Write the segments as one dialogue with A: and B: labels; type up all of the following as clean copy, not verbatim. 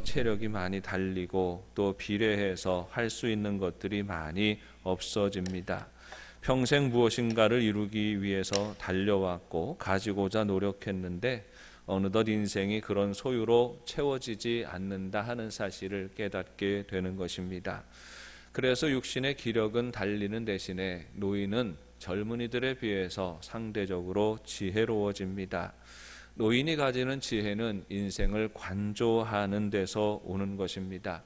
A: 체력이 많이 달리고 또 비례해서 할 수 있는 것들이 많이 없어집니다. 평생 무엇인가를 이루기 위해서 달려왔고 가지고자 노력했는데 어느덧 인생이 그런 소유로 채워지지 않는다 하는 사실을 깨닫게 되는 것입니다. 그래서 육신의 기력은 달리는 대신에 노인은 젊은이들에 비해서 상대적으로 지혜로워집니다. 노인이 가지는 지혜는 인생을 관조하는 데서 오는 것입니다.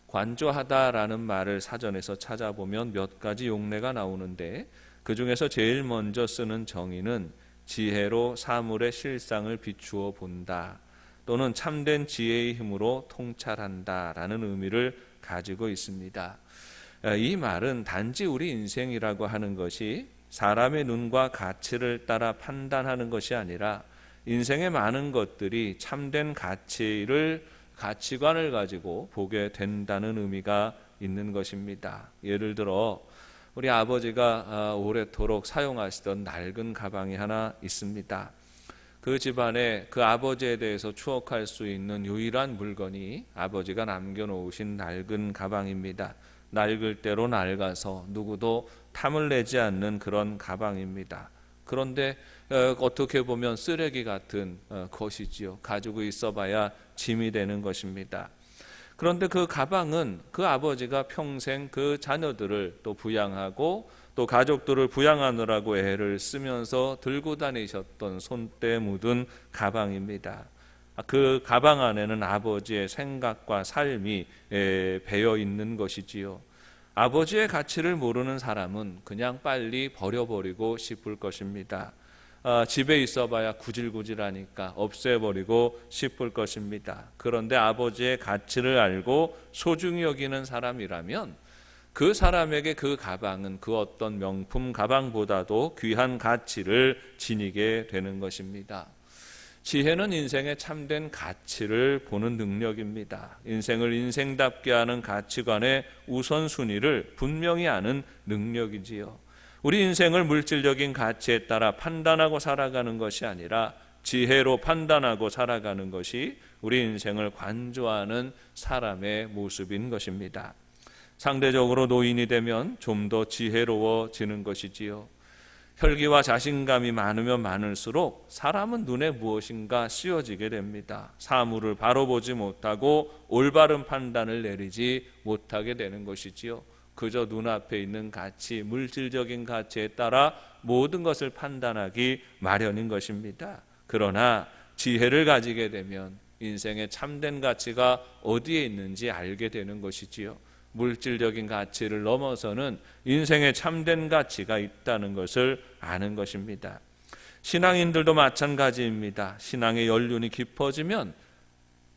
A: 관조하다라는 말을 사전에서 찾아보면 몇 가지 용례가 나오는데 그 중에서 제일 먼저 쓰는 정의는 지혜로 사물의 실상을 비추어 본다 또는 참된 지혜의 힘으로 통찰한다라는 의미를 가지고 있습니다. 이 말은 단지 우리 인생이라고 하는 것이 사람의 눈과 가치를 따라 판단하는 것이 아니라 인생의 많은 것들이 참된 가치관을 가지고 보게 된다는 의미가 있는 것입니다. 예를 들어 우리 아버지가 오래도록 사용하시던 낡은 가방이 하나 있습니다. 그 집안에 그 아버지에 대해서 추억할 수 있는 유일한 물건이 아버지가 남겨놓으신 낡은 가방입니다. 낡을 대로 낡아서 누구도 탐을 내지 않는 그런 가방입니다. 그런데 어떻게 보면 쓰레기 같은 것이지요. 가지고 있어봐야 짐이 되는 것입니다. 그런데 그 가방은 그 아버지가 평생 그 자녀들을 또 부양하고 또 가족들을 부양하느라고 애를 쓰면서 들고 다니셨던 손때 묻은 가방입니다. 그 가방 안에는 아버지의 생각과 삶이 배어 있는 것이지요. 아버지의 가치를 모르는 사람은 그냥 빨리 버려버리고 싶을 것입니다. 집에 있어봐야 구질구질하니까 없애버리고 싶을 것입니다. 그런데 아버지의 가치를 알고 소중히 여기는 사람이라면 그 사람에게 그 가방은 그 어떤 명품 가방보다도 귀한 가치를 지니게 되는 것입니다. 지혜는 인생의 참된 가치를 보는 능력입니다. 인생을 인생답게 하는 가치관의 우선순위를 분명히 아는 능력이지요. 우리 인생을 물질적인 가치에 따라 판단하고 살아가는 것이 아니라 지혜로 판단하고 살아가는 것이 우리 인생을 관조하는 사람의 모습인 것입니다. 상대적으로 노인이 되면 좀 더 지혜로워지는 것이지요. 혈기와 자신감이 많으면 많을수록 사람은 눈에 무엇인가 씌워지게 됩니다. 사물을 바로 보지 못하고 올바른 판단을 내리지 못하게 되는 것이지요. 그저 눈앞에 있는 가치, 물질적인 가치에 따라 모든 것을 판단하기 마련인 것입니다. 그러나 지혜를 가지게 되면 인생의 참된 가치가 어디에 있는지 알게 되는 것이지요. 물질적인 가치를 넘어서는 인생의 참된 가치가 있다는 것을 아는 것입니다. 신앙인들도 마찬가지입니다. 신앙의 연륜이 깊어지면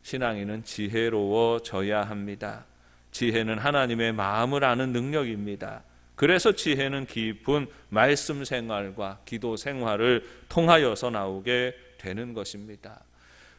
A: 신앙인은 지혜로워져야 합니다. 지혜는 하나님의 마음을 아는 능력입니다. 그래서 지혜는 깊은 말씀 생활과 기도 생활을 통하여서 나오게 되는 것입니다.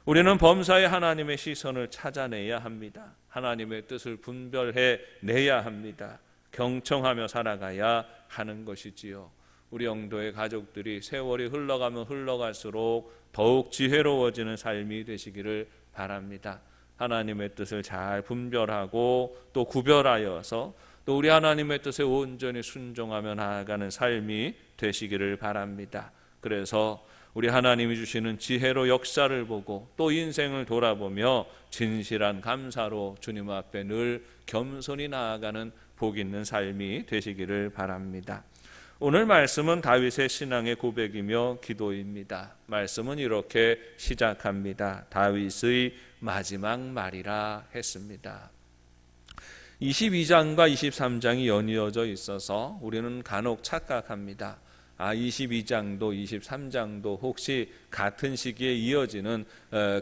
A: 우리는 범사에 하나님의 시선을 찾아내야 합니다. 하나님의 뜻을 분별해 내야 합니다. 경청하며 살아가야 하는 것이지요. 우리 영도의 가족들이 세월이 흘러가면 흘러갈수록 더욱 지혜로워지는 삶이 되시기를 바랍니다. 하나님의 뜻을 잘 분별하고 또 구별하여서 또 우리 하나님의 뜻에 온전히 순종하며 나아가는 삶이 되시기를 바랍니다. 그래서 우리 하나님이 주시는 지혜로 역사를 보고 또 인생을 돌아보며 진실한 감사로 주님 앞에 늘 겸손히 나아가는 복 있는 삶이 되시기를 바랍니다. 오늘 말씀은 다윗의 신앙의 고백이며 기도입니다. 말씀은 이렇게 시작합니다. 다윗의 마지막 말이라 했습니다. 22장과 23장이 연이어져 있어서 우리는 간혹 착각합니다. 22장도 23장도 혹시 같은 시기에 이어지는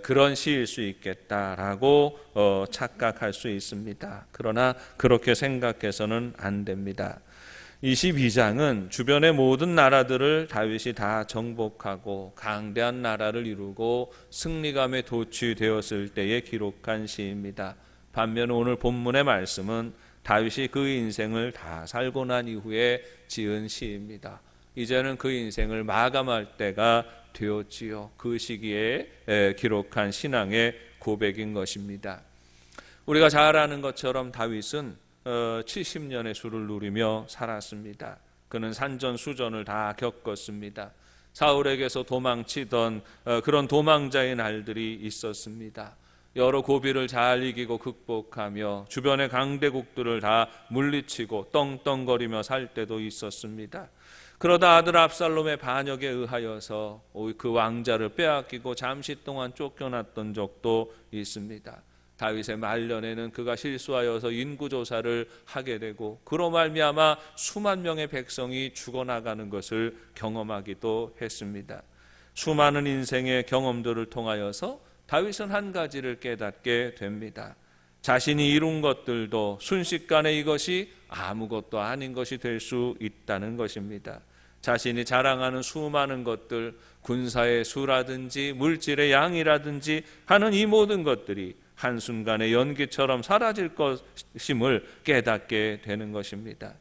A: 그런 시일 수 있겠다라고 착각할 수 있습니다. 그러나 그렇게 생각해서는 안 됩니다. 22장은 주변의 모든 나라들을 다윗이 다 정복하고 강대한 나라를 이루고 승리감에 도취되었을 때에 기록한 시입니다. 반면 오늘 본문의 말씀은 다윗이 그 인생을 다 살고 난 이후에 지은 시입니다. 이제는 그 인생을 마감할 때가 되었지요. 그 시기에 기록한 신앙의 고백인 것입니다. 우리가 잘 아는 것처럼 다윗은 70년의 수를 누리며 살았습니다. 그는 산전수전을 다 겪었습니다. 사울에게서 도망치던 그런 도망자의 날들이 있었습니다. 여러 고비를 잘 이기고 극복하며 주변의 강대국들을 다 물리치고 떵떵거리며 살 때도 있었습니다. 그러다 아들 압살롬의 반역에 의하여서 그 왕자를 빼앗기고 잠시 동안 쫓겨났던 적도 있습니다. 다윗의 말년에는 그가 실수하여서 인구조사를 하게 되고 그로 말미암아 수만 명의 백성이 죽어나가는 것을 경험하기도 했습니다. 수많은 인생의 경험들을 통하여서 다윗은 한 가지를 깨닫게 됩니다. 자신이 이룬 것들도 순식간에 이것이 아무것도 아닌 것이 될 수 있다는 것입니다. 자신이 자랑하는 수많은 것들, 군사의 수라든지 물질의 양이라든지 하는 이 모든 것들이 한순간에 연기처럼 사라질 것임을 깨닫게 되는 것입니다.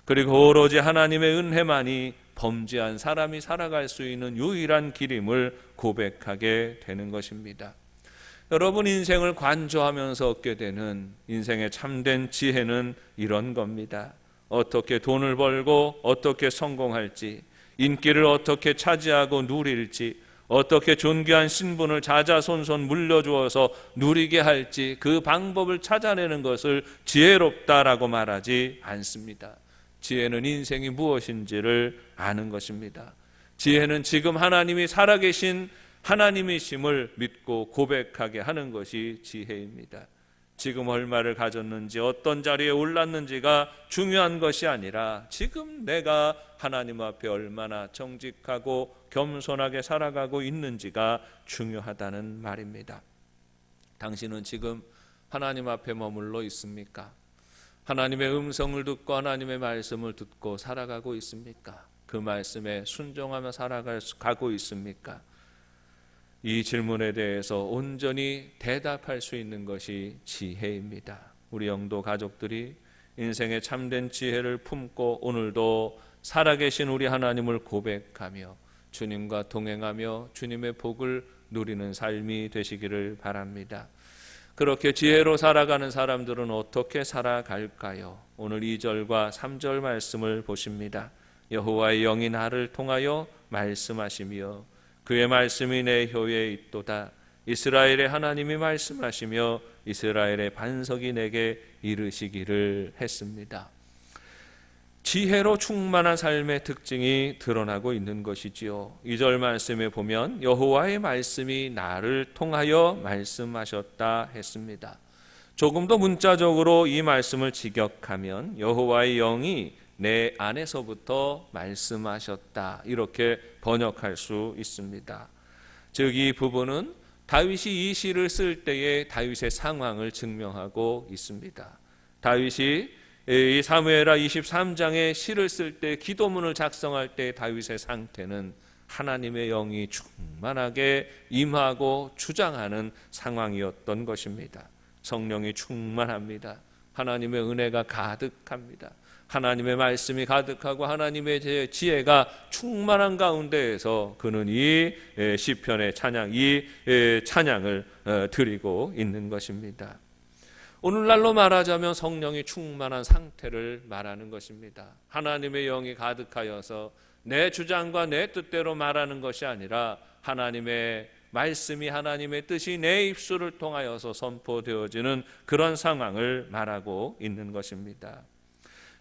A: 그리고 오로지 하나님의 은혜만이 범죄한 사람이 살아갈 수 있는 유일한 길임을 고백하게 되는 것입니다. 여러분, 인생을 관조하면서 얻게 되는 인생의 참된 지혜는 이런 겁니다. 어떻게 돈을 벌고 어떻게 성공할지, 인기를 어떻게 차지하고 누릴지, 어떻게 존귀한 신분을 자자손손 물려주어서 누리게 할지 그 방법을 찾아내는 것을 지혜롭다라고 말하지 않습니다. 지혜는 인생이 무엇인지를 아는 것입니다. 지혜는 지금 하나님이 살아계신 하나님이심을 믿고 고백하게 하는 것이 지혜입니다. 지금 얼마를 가졌는지 어떤 자리에 올랐는지가 중요한 것이 아니라 지금 내가 하나님 앞에 얼마나 정직하고 겸손하게 살아가고 있는지가 중요하다는 말입니다. 당신은 지금 하나님 앞에 머물러 있습니까? 하나님의 음성을 듣고 하나님의 말씀을 듣고 살아가고 있습니까? 그 말씀에 순종하며 살아가고 있습니까? 이 질문에 대해서 온전히 대답할 수 있는 것이 지혜입니다. 우리 영도 가족들이 인생의 참된 지혜를 품고 오늘도 살아계신 우리 하나님을 고백하며 주님과 동행하며 주님의 복을 누리는 삶이 되시기를 바랍니다. 그렇게 지혜로 살아가는 사람들은 어떻게 살아갈까요? 오늘 2절과 3절 말씀을 보십니다. 여호와의 영이 나를 통하여 말씀하시며 그의 말씀이 내 혀에 있도다. 이스라엘의 하나님이 말씀하시며 이스라엘의 반석이 내게 이르시기를 했습니다. 지혜로 충만한 삶의 특징이 드러나고 있는 것이지요. 2절 말씀에 보면 여호와의 말씀이 나를 통하여 말씀하셨다 했습니다. 조금 더 문자적으로 이 말씀을 직역하면 여호와의 영이 내 안에서부터 말씀하셨다, 이렇게 번역할 수 있습니다. 즉 이 부분은 다윗이 이 시를 쓸 때의 다윗의 상황을 증명하고 있습니다. 다윗이 이 사무엘하 23장의 시를 쓸 때 기도문을 작성할 때 다윗의 상태는 하나님의 영이 충만하게 임하고 주장하는 상황이었던 것입니다. 성령이 충만합니다. 하나님의 은혜가 가득합니다. 하나님의 말씀이 가득하고 하나님의 지혜가 충만한 가운데에서 그는 이 시편의 찬양, 이 찬양을 드리고 있는 것입니다. 오늘날로 말하자면 성령이 충만한 상태를 말하는 것입니다. 하나님의 영이 가득하여서 내 주장과 내 뜻대로 말하는 것이 아니라 하나님의 말씀이, 하나님의 뜻이 내 입술을 통하여서 선포되어지는 그런 상황을 말하고 있는 것입니다.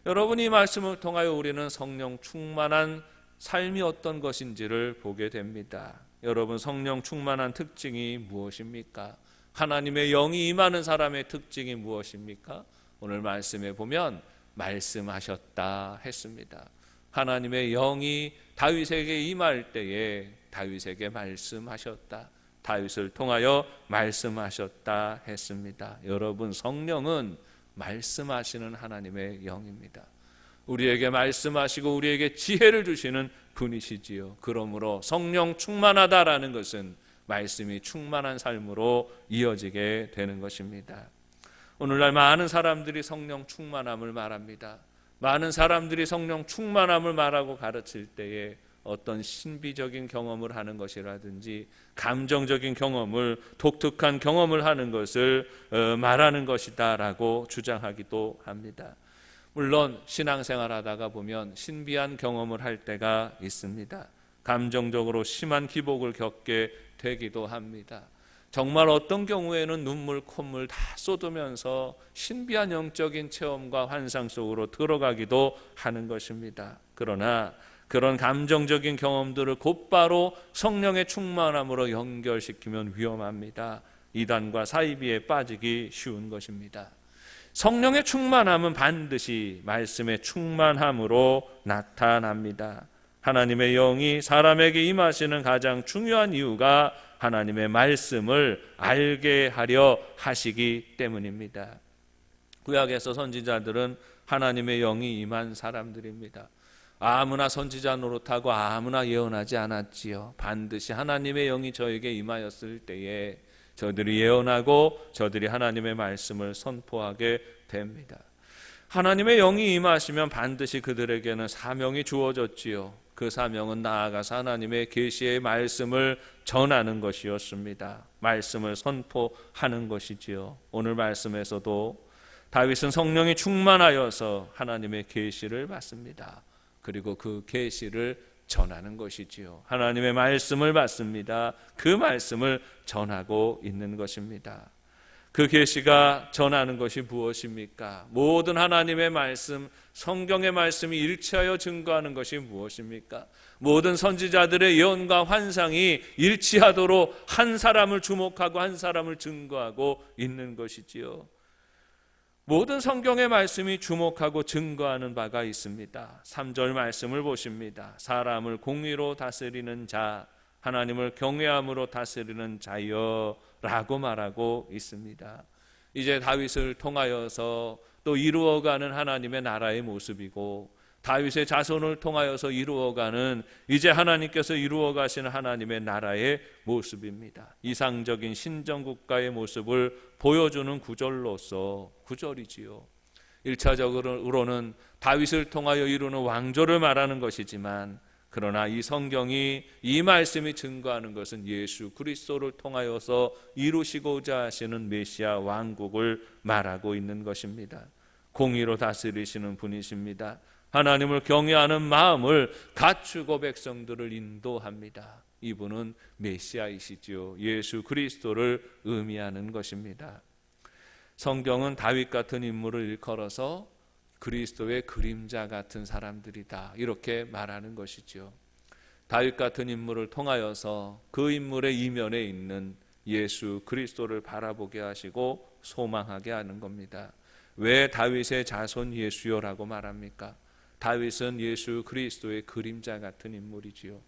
A: 여러분, 이 말씀을 통하여 우리는 성령 충만한 삶이 어떤 것인지를 보게 됩니다. 여러분, 성령 충만한 특징이 무엇입니까? 하나님의 영이 임하는 사람의 특징이 무엇입니까? 오늘 말씀에 보면 말씀하셨다 했습니다. 하나님의 영이 다윗에게 임할 때에 다윗에게 말씀하셨다. 다윗을 통하여 말씀하셨다 했습니다. 여러분, 성령은 말씀하시는 하나님의 영입니다. 우리에게 말씀하시고 우리에게 지혜를 주시는 분이시지요. 그러므로 성령 충만하다라는 것은 말씀이 충만한 삶으로 이어지게 되는 것입니다. 오늘날 많은 사람들이 성령 충만함을 말합니다. 많은 사람들이 성령 충만함을 말하고 가르칠 때에 어떤 신비적인 경험을 하는 것이라든지 감정적인 경험을, 독특한 경험을 하는 것을 말하는 것이다라고 주장하기도 합니다. 물론 신앙생활 하다가 보면 신비한 경험을 할 때가 있습니다. 감정적으로 심한 기복을 겪게 되기도 합니다. 정말 어떤 경우에는 눈물, 콧물 다 쏟으면서 신비한 영적인 체험과 환상 속으로 들어가기도 하는 것입니다. 그러나 그런 감정적인 경험들을 곧바로 성령의 충만함으로 연결시키면 위험합니다. 이단과 사이비에 빠지기 쉬운 것입니다. 성령의 충만함은 반드시 말씀의 충만함으로 나타납니다. 하나님의 영이 사람에게 임하시는 가장 중요한 이유가 하나님의 말씀을 알게 하려 하시기 때문입니다. 구약에서 선지자들은 하나님의 영이 임한 사람들입니다. 아무나 선지자 노릇하고 아무나 예언하지 않았지요. 반드시 하나님의 영이 저에게 임하였을 때에 저들이 예언하고 저들이 하나님의 말씀을 선포하게 됩니다. 하나님의 영이 임하시면 반드시 그들에게는 사명이 주어졌지요. 그 사명은 나아가서 하나님의 계시의 말씀을 전하는 것이었습니다. 말씀을 선포하는 것이지요. 오늘 말씀에서도 다윗은 성령이 충만하여서 하나님의 계시를 받습니다. 그리고 그 계시를 전하는 것이지요. 하나님의 말씀을 받습니다. 그 말씀을 전하고 있는 것입니다. 그 계시가 전하는 것이 무엇입니까? 모든 하나님의 말씀, 성경의 말씀이 일치하여 증거하는 것이 무엇입니까? 모든 선지자들의 예언과 환상이 일치하도록 한 사람을 주목하고 한 사람을 증거하고 있는 것이지요. 모든 성경의 말씀이 주목하고 증거하는 바가 있습니다. 3절 말씀을 보십니다. 사람을 공의로 다스리는 자, 하나님을 경외함으로 다스리는 자여 라고 말하고 있습니다. 이제 다윗을 통하여서 또 이루어가는 하나님의 나라의 모습이고, 다윗의 자손을 통하여서 이루어가는 이제 하나님께서 이루어가시는 하나님의 나라의 모습입니다. 이상적인 신정국가의 모습을 보여주는 구절로서 구절이지요. 1차적으로는 다윗을 통하여 이루는 왕조를 말하는 것이지만, 그러나 이 성경이, 이 말씀이 증거하는 것은 예수 그리스도를 통하여서 이루시고자 하시는 메시아 왕국을 말하고 있는 것입니다. 공의로 다스리시는 분이십니다. 하나님을 경외하는 마음을 갖추고 백성들을 인도합니다. 이분은 메시아이시지요. 예수 그리스도를 의미하는 것입니다. 성경은 다윗 같은 인물을 일컬어서 그리스도의 그림자 같은 사람들이다, 이렇게 말하는 것이죠. 다윗 같은 인물을 통하여서 그 인물의 이면에 있는 예수 그리스도를 바라보게 하시고 소망하게 하는 겁니다. 왜 다윗의 자손 예수여라고 말합니까? 다윗은 예수 그리스도의 그림자 같은 인물이지요.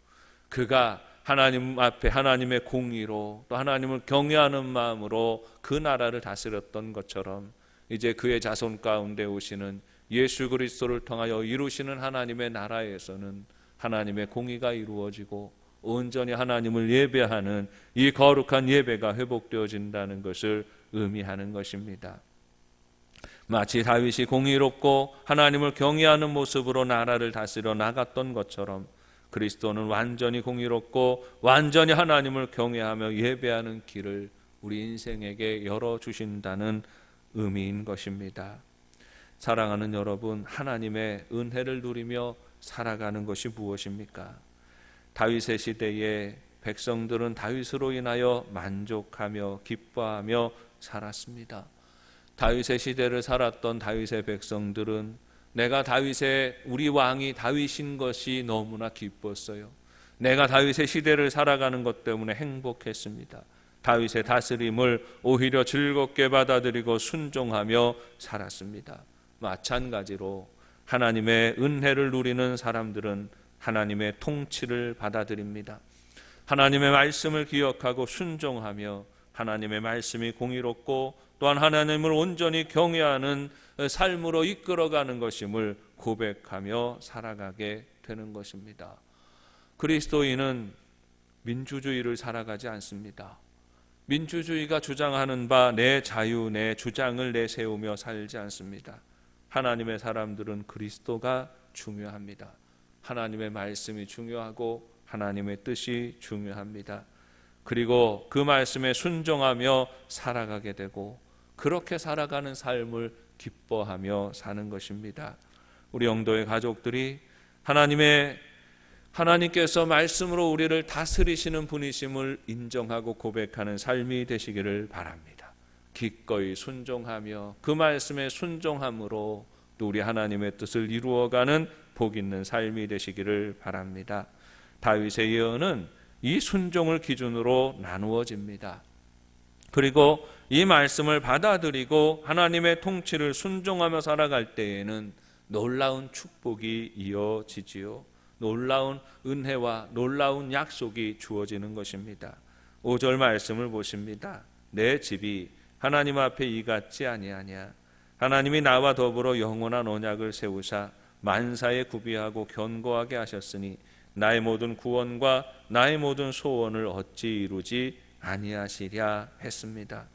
A: 그가 하나님 앞에 하나님의 공의로 또 하나님을 경외하는 마음으로 그 나라를 다스렸던 것처럼, 이제 그의 자손 가운데 오시는 예수 그리스도를 통하여 이루시는 하나님의 나라에서는 하나님의 공의가 이루어지고 온전히 하나님을 예배하는 이 거룩한 예배가 회복되어진다는 것을 의미하는 것입니다. 마치 다윗이 공의롭고 하나님을 경외하는 모습으로 나라를 다스려 나갔던 것처럼, 그리스도는 완전히 공의롭고 완전히 하나님을 경외하며 예배하는 길을 우리 인생에게 열어주신다는 의미인 것입니다. 사랑하는 여러분, 하나님의 은혜를 누리며 살아가는 것이 무엇입니까? 다윗의 시대에 백성들은 다윗으로 인하여 만족하며 기뻐하며 살았습니다. 다윗의 시대를 살았던 다윗의 백성들은 내가 우리 왕이 다윗인 것이 너무나 기뻤어요. 내가 다윗의 시대를 살아가는 것 때문에 행복했습니다. 다윗의 다스림을 오히려 즐겁게 받아들이고 순종하며 살았습니다. 마찬가지로 하나님의 은혜를 누리는 사람들은 하나님의 통치를 받아들입니다. 하나님의 말씀을 기억하고 순종하며 하나님의 말씀이 공의롭고 또한 하나님을 온전히 경외하는 삶으로 이끌어가는 것임을 고백하며 살아가게 되는 것입니다. 그리스도인은 민주주의를 살아가지 않습니다. 민주주의가 주장하는 바 내 자유, 내 주장을 내세우며 살지 않습니다. 하나님의 사람들은 그리스도가 중요합니다. 하나님의 말씀이 중요하고 하나님의 뜻이 중요합니다. 그리고 그 말씀에 순종하며 살아가게 되고 그렇게 살아가는 삶을 기뻐하며 사는 것입니다. 우리 영도의 가족들이 하나님께서 말씀으로 우리를 다스리시는 분이심을 인정하고 고백하는 삶이 되시기를 바랍니다. 기꺼이 순종하며 그 말씀에 순종함으로 또 우리 하나님의 뜻을 이루어가는 복 있는 삶이 되시기를 바랍니다. 다윗의 예언은 이 순종을 기준으로 나누어집니다. 그리고 이 말씀을 받아들이고 하나님의 통치를 순종하며 살아갈 때에는 놀라운 축복이 이어지지요. 놀라운 은혜와 놀라운 약속이 주어지는 것입니다. 5절 말씀을 보십니다. 내 집이 하나님 앞에 이같지 아니하냐. 하나님이 나와 더불어 영원한 언약을 세우사 만사에 구비하고 견고하게 하셨으니 나의 모든 구원과 나의 모든 소원을 어찌 이루지 아니하시랴 했습니다.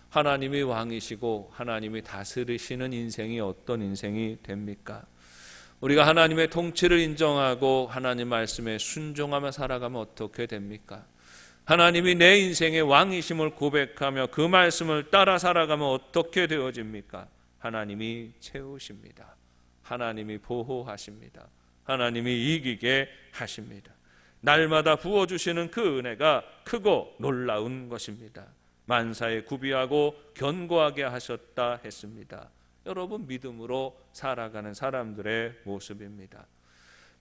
A: 하나님이 왕이시고 하나님이 다스리시는 인생이 어떤 인생이 됩니까? 우리가 하나님의 통치를 인정하고 하나님 말씀에 순종하며 살아가면 어떻게 됩니까? 하나님이 내 인생의 왕이심을 고백하며 그 말씀을 따라 살아가면 어떻게 되어집니까? 하나님이 채우십니다. 하나님이 보호하십니다. 하나님이 이기게 하십니다. 날마다 부어주시는 그 은혜가 크고 놀라운 것입니다. 만사에 구비하고 견고하게 하셨다 했습니다. 여러분, 믿음으로 살아가는 사람들의 모습입니다.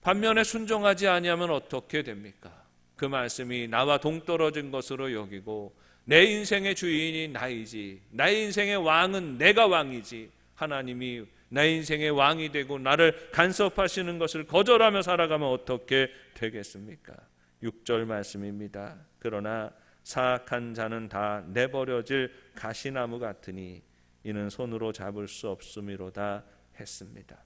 A: 반면에 순종하지 아니하면 어떻게 됩니까? 그 말씀이 나와 동떨어진 것으로 여기고 내 인생의 주인이 나이지, 나의 인생의 왕은 내가 왕이지, 하나님이 내 인생의 왕이 되고 나를 간섭하시는 것을 거절하며 살아가면 어떻게 되겠습니까? 6절 말씀입니다. 그러나 사악한 자는 다 내버려질 가시나무 같으니 이는 손으로 잡을 수 없음이로다 했습니다.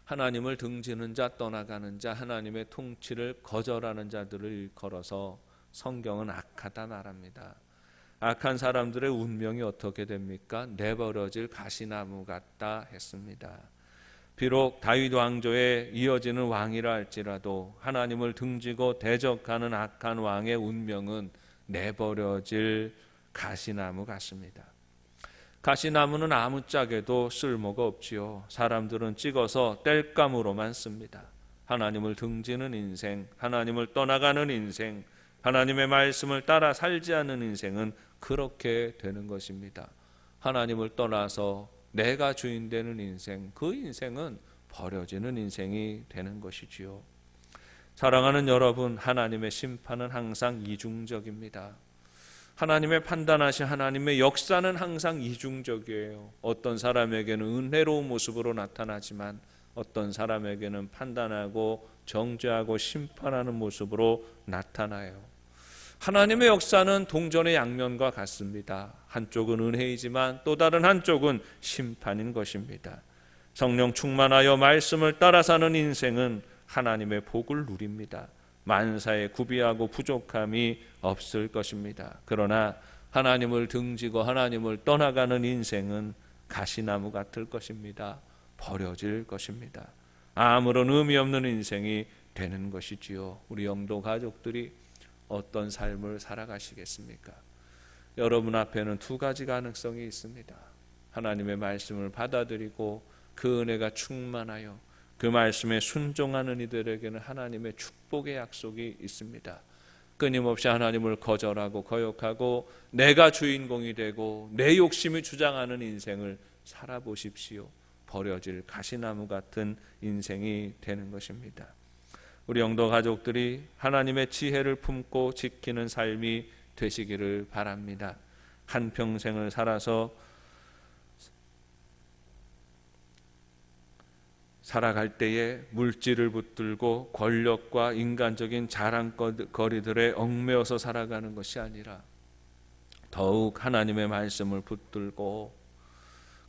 A: 하나님을 등지는 자, 떠나가는 자, 하나님의 통치를 거절하는 자들을 일컬어서 성경은 악하다 말합니다. 악한 사람들의 운명이 어떻게 됩니까? 내버려질 가시나무 같다 했습니다. 비록 다윗 왕조에 이어지는 왕이라 할지라도 하나님을 등지고 대적하는 악한 왕의 운명은 내버려질 가시나무 같습니다. 가시나무는 아무짝에도 쓸모가 없지요. 사람들은 찍어서 땔감으로만 씁니다. 하나님을 등지는 인생, 하나님을 떠나가는 인생, 하나님의 말씀을 따라 살지 않는 인생은 그렇게 되는 것입니다. 하나님을 떠나서 내가 주인 되는 인생, 그 인생은 버려지는 인생이 되는 것이지요. 사랑하는 여러분, 하나님의 심판은 항상 이중적입니다. 하나님의 판단하신 하나님의 역사는 항상 이중적이에요. 어떤 사람에게는 은혜로운 모습으로 나타나지만 어떤 사람에게는 판단하고 정죄하고 심판하는 모습으로 나타나요. 하나님의 역사는 동전의 양면과 같습니다. 한쪽은 은혜이지만 또 다른 한쪽은 심판인 것입니다. 성령 충만하여 말씀을 따라 사는 인생은 하나님의 복을 누립니다. 만사에 구비하고 부족함이 없을 것입니다. 그러나 하나님을 등지고 하나님을 떠나가는 인생은 가시나무 같을 것입니다. 버려질 것입니다. 아무런 의미 없는 인생이 되는 것이지요. 우리 영도 가족들이 어떤 삶을 살아가시겠습니까? 여러분 앞에는 두 가지 가능성이 있습니다. 하나님의 말씀을 받아들이고 그 은혜가 충만하여 그 말씀에 순종하는 이들에게는 하나님의 축복의 약속이 있습니다. 끊임없이 하나님을 거절하고 거역하고 내가 주인공이 되고 내 욕심이 주장하는 인생을 살아보십시오. 버려질 가시나무 같은 인생이 되는 것입니다. 우리 영도 가족들이 하나님의 지혜를 품고 지키는 삶이 되시기를 바랍니다. 한평생을 살아서 살아갈 때에 물질을 붙들고 권력과 인간적인 자랑거리들에 얽매여서 살아가는 것이 아니라 더욱 하나님의 말씀을 붙들고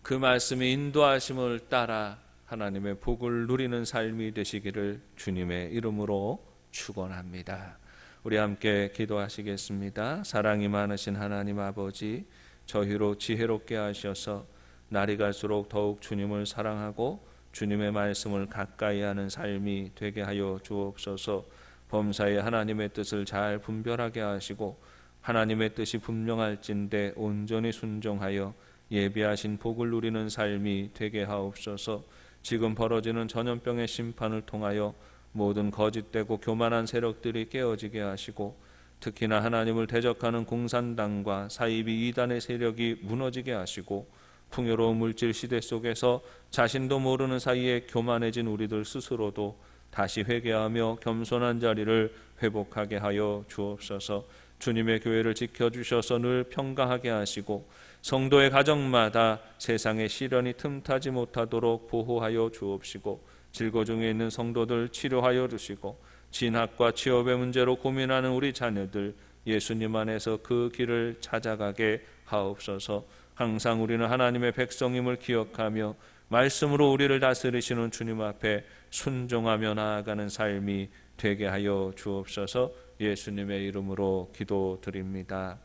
A: 그 말씀의 인도하심을 따라 하나님의 복을 누리는 삶이 되시기를 주님의 이름으로 축원합니다. 우리 함께 기도하시겠습니다. 사랑이 많으신 하나님 아버지, 저희로 지혜롭게 하셔서 날이 갈수록 더욱 주님을 사랑하고 주님의 말씀을 가까이 하는 삶이 되게 하여 주옵소서. 범사에 하나님의 뜻을 잘 분별하게 하시고 하나님의 뜻이 분명할진대 온전히 순종하여 예비하신 복을 누리는 삶이 되게 하옵소서. 지금 벌어지는 전염병의 심판을 통하여 모든 거짓되고 교만한 세력들이 깨어지게 하시고 특히나 하나님을 대적하는 공산당과 사이비 이단의 세력이 무너지게 하시고 풍요로운 물질 시대 속에서 자신도 모르는 사이에 교만해진 우리들 스스로도 다시 회개하며 겸손한 자리를 회복하게 하여 주옵소서. 주님의 교회를 지켜주셔서 늘 평강하게 하시고 성도의 가정마다 세상의 시련이 틈타지 못하도록 보호하여 주옵시고 질거 중에 있는 성도들 치료하여 주시고 진학과 취업의 문제로 고민하는 우리 자녀들 예수님 안에서 그 길을 찾아가게 하옵소서. 항상 우리는 하나님의 백성임을 기억하며 말씀으로 우리를 다스리시는 주님 앞에 순종하며 나아가는 삶이 되게 하여 주옵소서. 예수님의 이름으로 기도드립니다.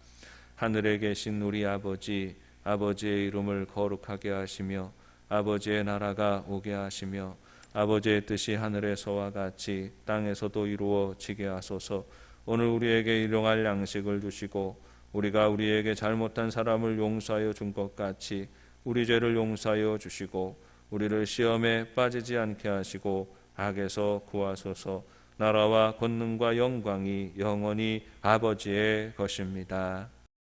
A: 하늘에 계신 우리 아버지, 아버지의 이름을 거룩하게 하시며 아버지의 나라가 오게 하시며 아버지의 뜻이 하늘에서와 같이 땅에서도 이루어지게 하소서. 오늘 우리에게 일용할 양식을 주시고 우리가 우리에게 잘못한 사람을 용서하여 준 것 같이 우리 죄를 용서하여 주시고 우리를 시험에 빠지지 않게 하시고 악에서 구하소서. 나라와 권능과 영광이 영원히 아버지의 것입니다.